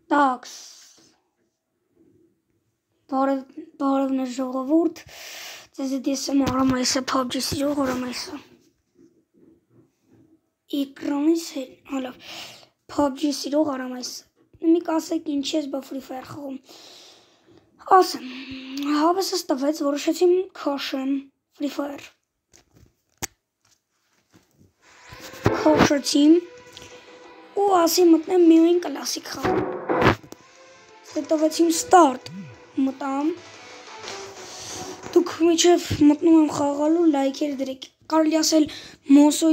Տաքս բարևներ ժողովուրդ, ձեզ հետ ես եմ Արամայիսը, PUBG սիրող Արամայիսը։ Էկրանից հալավ PUBG սիրող Արամայիսը։ Մի կասեք ինչ ես բա Free Fire խաղում։ Ասեմ, հավեսս տվեց, որոշեցի քաշեմ Free Fire։ Քաշեցի ու ասի մտնեմ միայն կլասիկ խաղ։ Տվեցիմ start մտամ, դուք միջև մտնում եմ խաղալու լայքեր դրեք, կարելի ասել Մոսո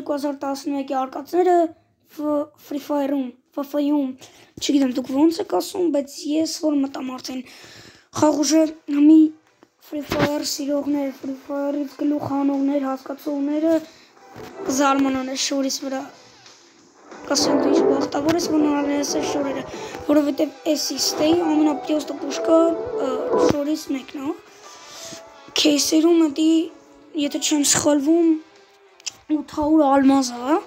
2011-ի արկածները Free Fire-ում, FF-ում, չգիտեմ դուք ոնց եք ասում, բայց ես որ մտամ արդեն խաղուժը մի Free Fire սիրողներ, Free Fire-ից գլուխ հանողներ, հասկացողները կզարմանան այս շորիս վրա Կասեմ դու ինչ բախտավոր ես, որ նարնես այս շորերը, որովհետև էսի ստեի ամենապրիոստը պուշկը շորից մեկն է, կեյսերում էդի, եթե չեմ սխալվում, 800 ալմազա,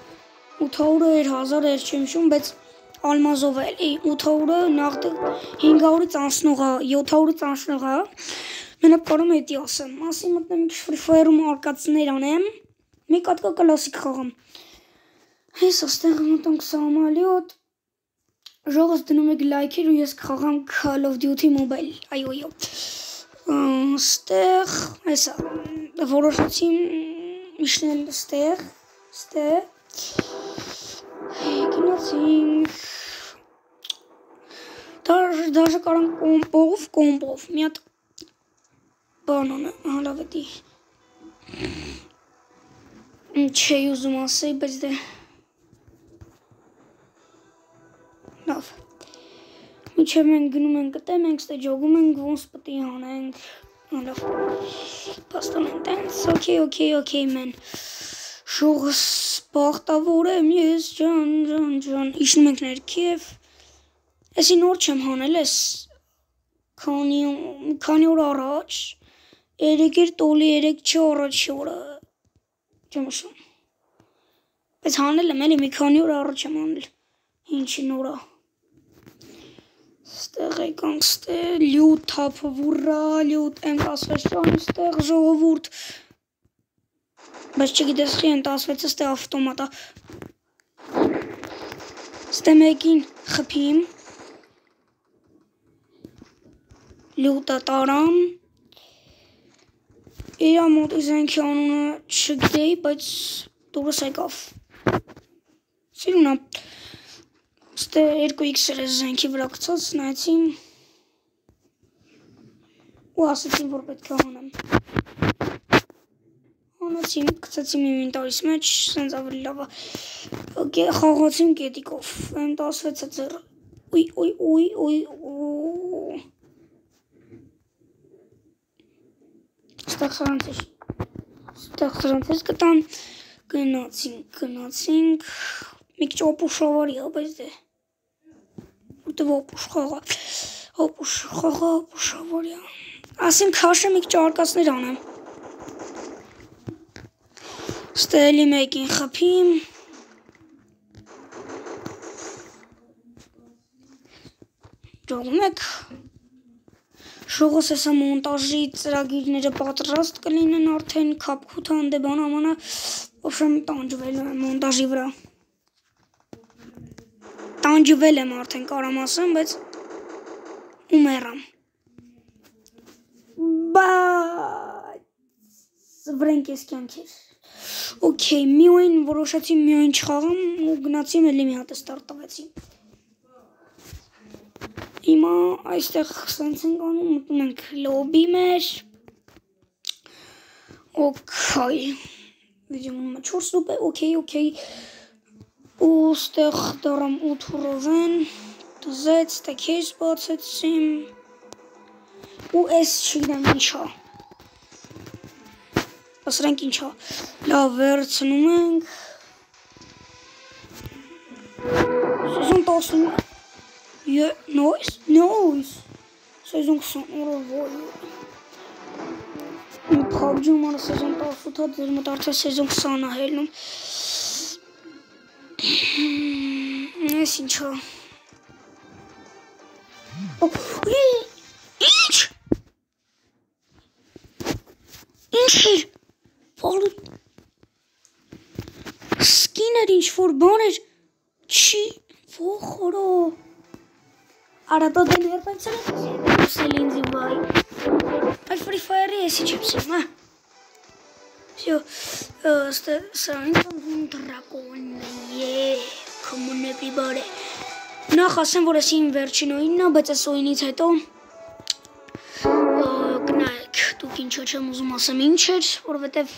800-ը էր 1000 էր չեմ շում, բայց ալմազով էլ, 800-ը նախդը 500-ից անցնողա, 700-ից անցնողա, մենակ կարում էդի ասեմ, ասի մտնեմ ինչ Free Fire-ում արկածներ անեմ, մի կատկա կլասիկ խաղամ, Հես աստեղ մտանք սամալյոտ, ժողս դնում եք լայքեր ու ես կխաղամ Call of Duty Mobile, այո, ստեղ, հեսա, որոշեցիմ իշնել ստեղ, գնացինք, դաժը կարանք կոմպով, մի հատ բանոն է, հալավ էդի, չի ուզում ասեի, բայց դե, Լավ, միջև մենք գնում ենք կտե, մենք ստե ջոգում ենք, ոնց պտի հանենք, լավ, պաստան են տենց, ոքեյ մեն, շողս բաղտավոր եմ ես, ջան, իշնում ենք ներքև, էսի նոր չեմ հանել ես, քանի օր առաջ, 3 էր տոլի 3 չի առաջի օրը, չեմ ուշում, բայց հանել եմ էլի մի քանի օր առաջ եմ հանել, ինչի նորա, Ստեղ եկանք ստեղ, լյուտ թափվուրա, լյուտ ենք ասվեց ճան ստեղ ժողովուրդ, բայց չգիտես խի են տասվեցը ստեղ ավտոմատա, ստեղ մեկին խպիմ, լյուտը տարամ, իրա մոտ իզենքի անունը չգիտեի, բայց դուրս եկավ, սիրունա, Ստե 2x-ը զենքի վրա կցած, նայեցիմ ու ասեցիմ, որ պետք է հանեմ։ Հանեցիմ, կցեցիմ ինվենտարիս մեջ, սենց ավելի լավ է։ Խաղացիմ կետիկով, M16-ը ձեռը։ Ստեղ սրանցես կտան, գնացինք, մի քիչ օպուշավարի է, բայց դե Որտև օպուշ խաղա, օպուշավարի է, ասիմ քաշը մի քիչ արկածներ անեմ, ստեղ էլի մեկին խպիմ, ջողում եք, շողս եսա մոնտաժի ծրագիրները պատրաստ կլինեն արդեն, կապկութը անդեբան ամանա, ոբշեմ տանջվել եմ մոնտաժի վրա, տանջվել եմ արդեն կարամ ասեմ, բայց ու մեռամ, բայց վրենք ես կյանքեր, ոքեյ, միոյն որոշեցի միոյն չխաղամ ու գնացիմ էլի մի հատը ստարտ տվեցի, հիմա այստեղ սենց ենք անում, մտնում ենք լոբի մեր, ոքեյ, վիդեոնում 4 դուպ է, ոքեյ, ու ստեղ դարամ 8 հուրով են, դզեց, տե կեյս բացեցիմ, ու ես չգիտեմ ինչա, ասրանք ինչա, լավ վերցնում ենք, սեզոն 10, նոյս, սեզոն 20 օրը ոյ, PUBG-ում անը սեզոն 18-ա, ձեր մտ արդյա սեզոն 20-ա հելնում, Այս ինչա։ Ինչ։ Ինչ էր։ Ոլու սկիներ ինչ որ բան էր։ Չի ոխորո։ Արա դա ներբացել է սելինզի վայ։ Այ Free Fire-ի էսի չիպսում, հա։ Всё, սրանից ում դրակոն է, come on everybody։ Նախ ասեմ, որ էսի իմ վերջին օինն է, բայց այս օինից հետո գնայք, դուք ինչա չեմ ուզում ասեմ ինչ էր, որովհետև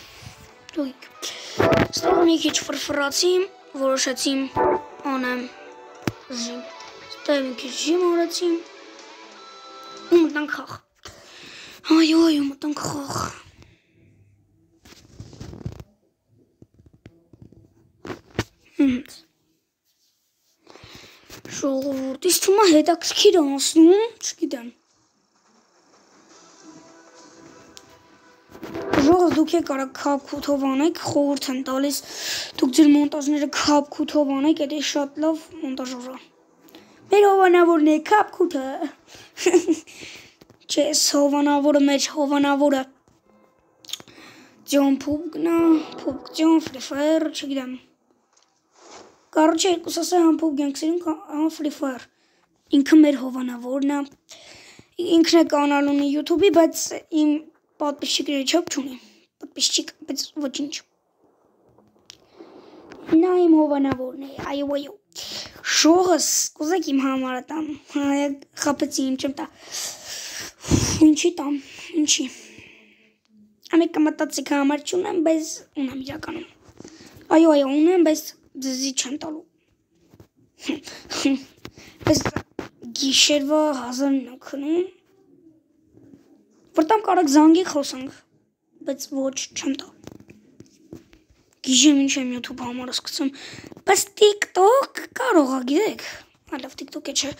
դուք ստեղ մի քիչ ֆրֆրացի, որոշեցի անեմ ժիմ։ Ստեղ մի քիչ ժիմ արեցի, ու մտանք խաղ։ Այո, մտանք խաղ։ Ժողովուրդ, իսկ թվում է հետաքրքիր անցնում, չգիտեմ։ Ժողով դուք կարաք քապ-քութով անեք, խորհուրդ եմ տալիս, դուք ձեր մոնտաժները քապ-քութով անեք, դա շատ լավ մոնտաժ է։ Մեր հովանավորն է քապ-քութը։ Չես հովանավորը մեր հովանավորը։ Ջոն Փուբգնա, Փուբգ Free Fire, չգիտեմ։ Կարոջը երկուս ասա համ Փուբգ գանքսերին, համ Free Fire։ Ինքը մեր հովանավորն է։ Ինքն է կանալ ունի YouTube-ի, բայց իմ պատպիսչիկների չոք չունի։ Պատպիսչիկ, բայց ոչինչ։ Նա իմ հովանավորն է, այո։ Շողս, կուզեք իմ համարը տամ, խապեցի իմ չեմ տա։ Ինչի տամ, ինչի։ Ամեկը մտածիքը համար չունեմ, բայց ունեմ իրականում։ Այո, ունեմ, բայց ձեզի չեմ տալու։ Բայց գիշերվա 1000-ն է քնում։ Որտամ կարակ զանգի խոսանք, բայց ոչ չեմ տա։ Գիշեմ ինչ եմ YouTube համարը սկսում, բայց TikTok կարող է գիտեք, այլև TikTok-է չէ։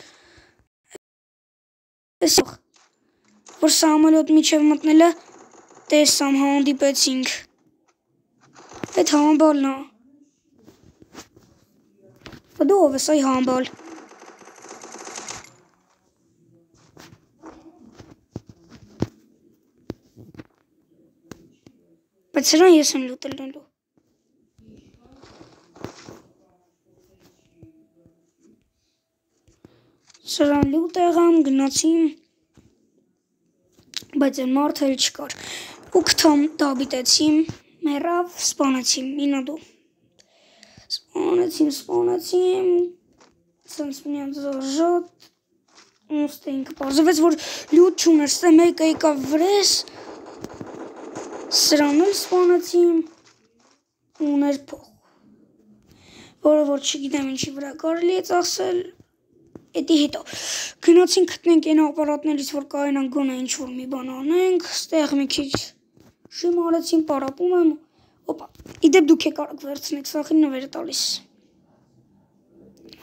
Տեսող, որ սամոլոտ միջև մտնելը տեսամ հանդիպեցինք։ Այդ համբալն է։ Դու ով ես այ համբալ։ Բայց սրան ես եմ լուտելնելու։ Սրան լուտ եղամ, գնացիմ, բայց են մարդ էլ չկար։ Ու կթամ դաբիտեցիմ, մերավ, սպանեցիմ, ինադու։ Սպանեցիմ, սենց միան զոժոտ, ուստ էինք պարզվեց, որ լուտ չուներ, ստե մեկը եկավ վրես, սրան էլ սպանեցիմ, ուներ փող, որը որ չգիտեմ ինչի վրա կարելի է ծախսել, Էդի հետո գնացինք գտնենք այն ապարատներից, որ կարեն գոնե ինչ-որ մի բան անենք, ստեղ մի քիչ շիմ արեցին, պարապում եմ, օպա, իդեպ դուք է կարակ վերցնեք, սախին նվերը տալիս։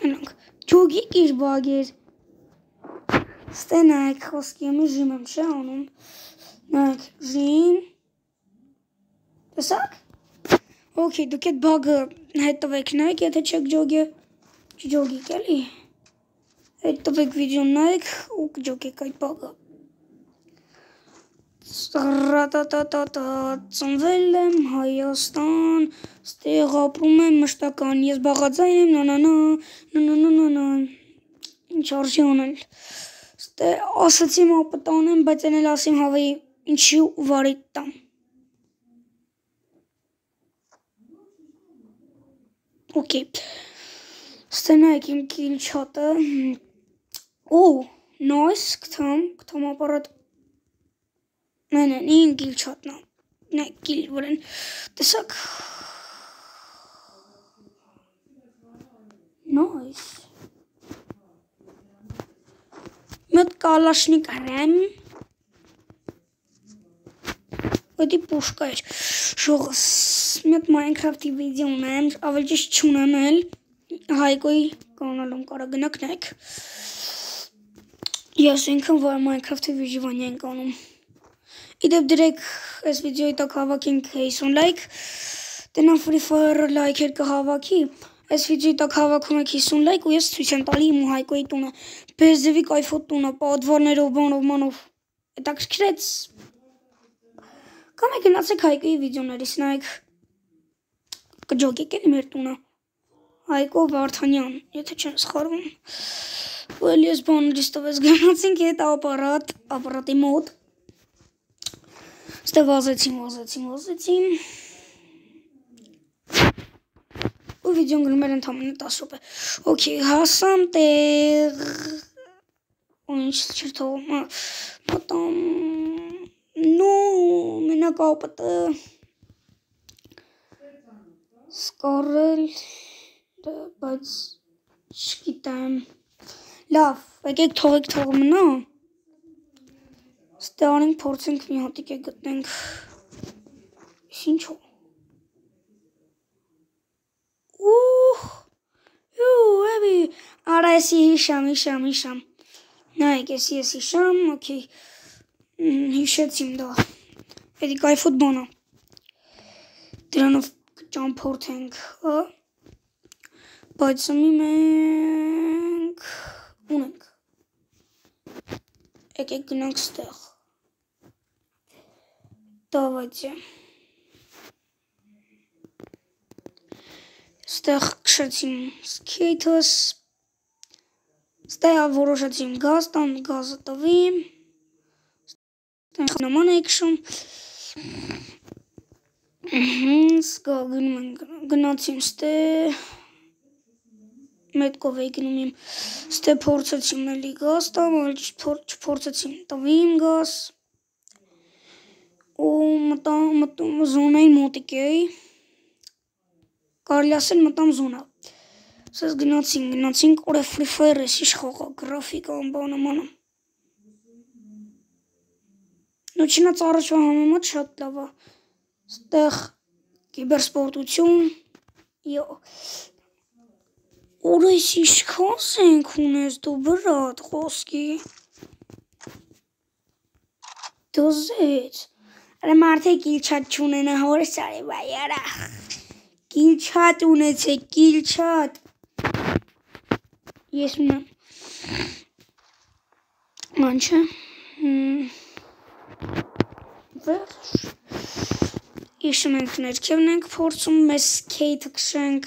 Հենանք, ջոգիկ իր բագ էր, ստե նայք, խոսքի եմի ժիմ եմ չէ անում, նայք, ժիմ, տեսակ, ոքի, դուք էդ բագը հետովեք նայք, եթե չեք ջոգիկ էլի, Այդ տվեք վիդեոն նայեք ու կջոկեք այդ բագը։ Ծնվել եմ Հայաստան, ստեղ ապրում եմ մշտական, ես բաղաձայն եմ, նանանա, ինչ արժի անել։ Ստե ասացիմ ապտան եմ, բայց են էլ ասիմ հավայի ինչի ու վարի տամ։ Okay, ստե նայեք իմ կիլ չատը, Օ, nice, կթամ ապարատ, նին գիլ չատնա, նայ գիլ վրեն, տեսակ, nice, մյոտ կալաշնիկ արեմ, Ոդի պուշկա էր, շողս, մյոտ Minecraft-ի վիդեոն եմ, ավել ճիշտ չունեմ էլ, հայկոյի կանալում կարա գնակ նայք, Ես ինքն որ Minecraft-ի վիժիվանյա ենք անում։ Իդեպ դրեք այս վիդեոյի տակ հավաքենք 50 լայք, տնան Free Fire լայքեր կհավաքի, Այս վիդեոյի տակ հավաքում եք 50 լայք ու ես ցույց եմ տալի իմ ու Հայկոյի տունը։ Բերձևի կայֆոտ տունը, պատվարներով, բանով։ Հետաքրքրեց։ Կամ գնացեք Հայկոյի վիդեոներից նայեք։ Կջոգեք էլի մեր տունը։ Հայկո Վարդանյան, եթե չեմ սխալվում։ Ու էլի ես բաներից տվեց գնացինք այդ ապարատի մոտ։ Ստե վազեցին։ Ու վիդեոն գնում էր ընդամենը 10 րոպե։ Okay, հասամ տեղ։ Ու ինչ չթողում, մտամ։ Մենակ ապտը։ Սկարել, բայց չգիտեմ։ Լավ, եկեք թողեք մնա։ Ստե անենք փորձենք մի հատիկ է գտնենք։ Ինչո՞։ Էվի, արա եսի հիշամ։ Նայեք, եսի հիշամ, օքեյ, հիշեցիմ դա, էդի կայֆոտ բանա, դրանով ճամփորդենք, բայց սմի մենք ունենք, եկեք գնանք ստեղ, դավայցե, ստեղ քշեցիմ սկեյթս, ստեղ որոշեցիմ գազ տան, գազը տվիմ, ստեղ նման է քշում, սկա գնացիմ ստեղ, մետկով էի գնում իմ, ստեղ փորձեցիմ էլի գազ տամ, չփորձեցիմ տվիմ գազ, ու մտամ զոնային մոտիկ էի, կարելի ասել մտամ զոնա, սես գնացինք, օրե Free Fire ես իշխողա, գրաֆիկա, բանը, նու չինած առաջվա համեմատ շատ լավա, ստեղ կիբերսպորտություն, օրե ես իշքան սենք ունես դու բրատ խոսքի, դոզեց, արե մարդե կիլչատ չունենա հորս արի բայ արա, կիլչատ ունեցեք, կիլչատ, ես ունեմ, մանչը, վերջ, իշում ենք ներքևն ենք փորձում, մեզ սկեյթը քշենք,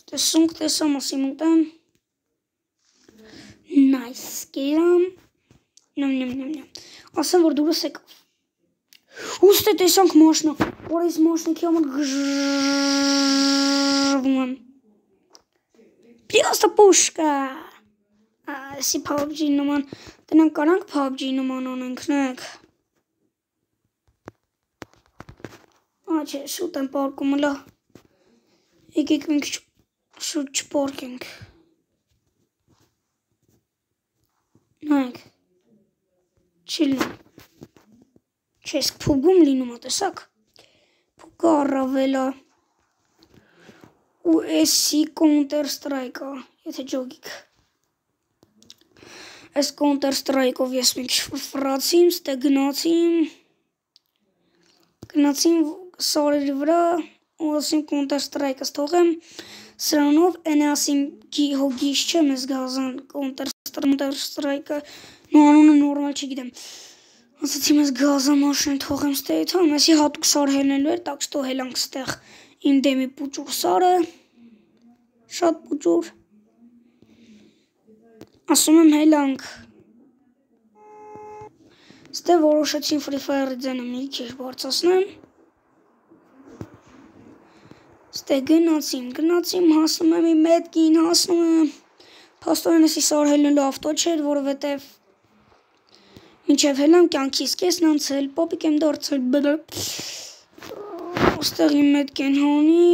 տեսամ, ասիմ ուտեմ, նայս, կերամ, նմ, ասեմ, որ դուրս եկավ, ուստե տեսանք մաշնա, որ այս մաշնիքի համար գժվում եմ, պրիոստը պուշկա, ասի PUBG նման, տնանք կարանք PUBG նման անենք, նեք, չէ, շուտ եմ պարկում լա, եկեք մենք շուտ չպարկենք, նայք, չիլնում, չես փուգում լինում ատեսակ, փուգա առավելա, ու էսի Counter Strike-ա, եթե ջոգիք, այս Counter Strike-ով ես մենք ֆրացիմ, ստե գնացիմ սարերի վրա, ու ասիմ Counter Strike-ըս թողեմ, սրանով են ասիմ հոգիս չէ մեզ գազան Counter Strike-ը, նու անունը նորմալ չգիտեմ, ասացի մեզ գազա մաշեն թողեմ ստե եթան, այսի հատուկ սար հելնելու էր, տակ շտո հելանք ստեղ իմ դեմի պուճուր սարը, շատ պուճուր, ասում եմ հելանք, ստե որոշեցին Free Fire-ի ձենը մի քիչ բարձրացնեմ, ստե գնացիմ, հասնում եմ իմ մետքին, փաստորեն էսի սար հելնելու ավտո չէր, որովհետև մինչև հելամ կյանքիս կեսն անցել, պոպիկ եմ դարձել, ստեղ իմ մետքեն հանի,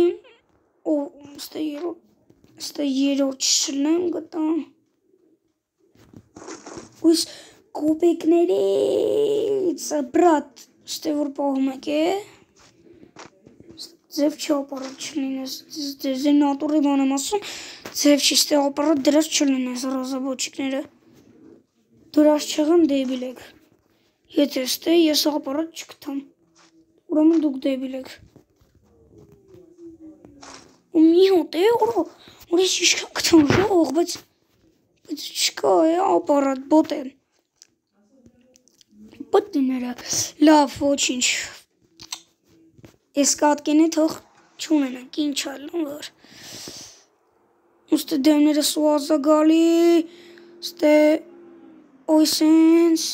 ու ստե երորդ չշլեմ գտամ, ույս կոպեկներից, բրատ, ստե որ պահում եք է, ձև չի ապարատ չլինես, ձե նատուրի բան եմ ասում, ձև չի ստե ապարատ դրած չլինես ռազաբոչիկները, դրած չեղան դեբիլ եք, եթե ստե ես ապարատ չկտամ, ուրեմն դուք դեբիլ եք, ու մի հոտ է, որը շիշկա կտան ժող, բայց չկա է, ապարատ, բոտ է։ Բոտները, լավ, ոչինչ, ես կատկեն է թող չունենանք, ինչ այլն որ։ Ուստե դեմները սուազագալի, ստե օյսենց,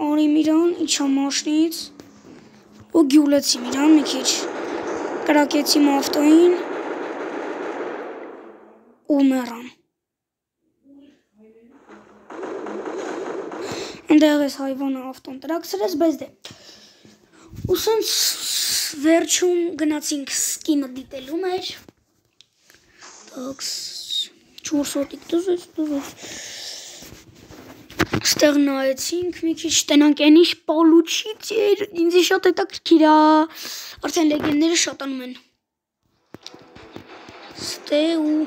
արի իրան, իչա մաշնից, ու գյուլեցի իրան մի քիչ, կրակեցի ավտոին, ու մեռան։ Ընդեղ ես հայվանը ավտոն տրաքսրեց, բայց դե։ Ու սենց վերջում գնացինք սկինը դիտելու մեր։ Տաքս, 4 հոտիկ դուզեց։ Ստեղ նայեցինք մի քիչ տենանք են ինչ պալուչից էր, ինձի շատ հետաքրքիր է, արդեն լեգենդները շատանում են։ Ստե ու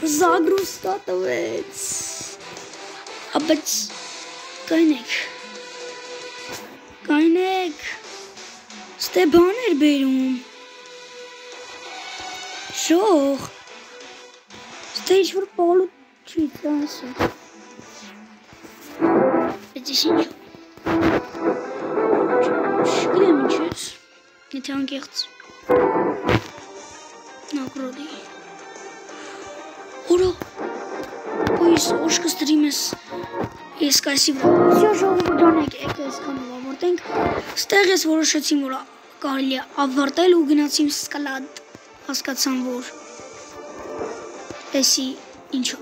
զագրուստա տվեց։ Բայց կայնեք, ստե բան էր բերում, շող, ստե ինչ-որ պալուչից ասը, բայց ես ինչ, չգիտեմ ինչ ես, եթե անկեղծ, նագրոդի, որո, Ույս, օշկս տրիմ ես, ես կայսի վրա, սյո ժողովրդանեք եք ես կանով ավարտենք, ստեղ ես որոշեցիմ, որ կարելի է ավարտել ու գնացիմ սկալատ, հասկացամ, որ էսի ինչո,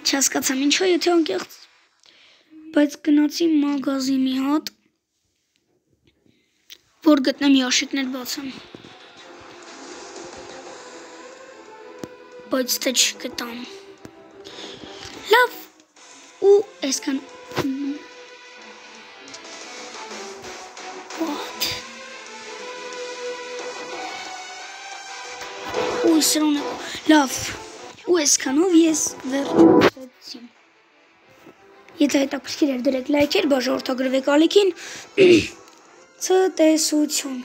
չհասկացամ ինչո, եթե անկեղծ, բայց գնացիմ մագազի մի հատ, որ գտնեմ յաշիկներ բացեմ, բայց թե չգտամ, լավ, ու այսքան What? Ույ սրոն է, լավ, ու այսքանով ես վերջացեցիմ։ Եթե հետաքրքիր էր դրեք լայքեր, բաժանորդագրվեք ալիքին, ցտեսություն։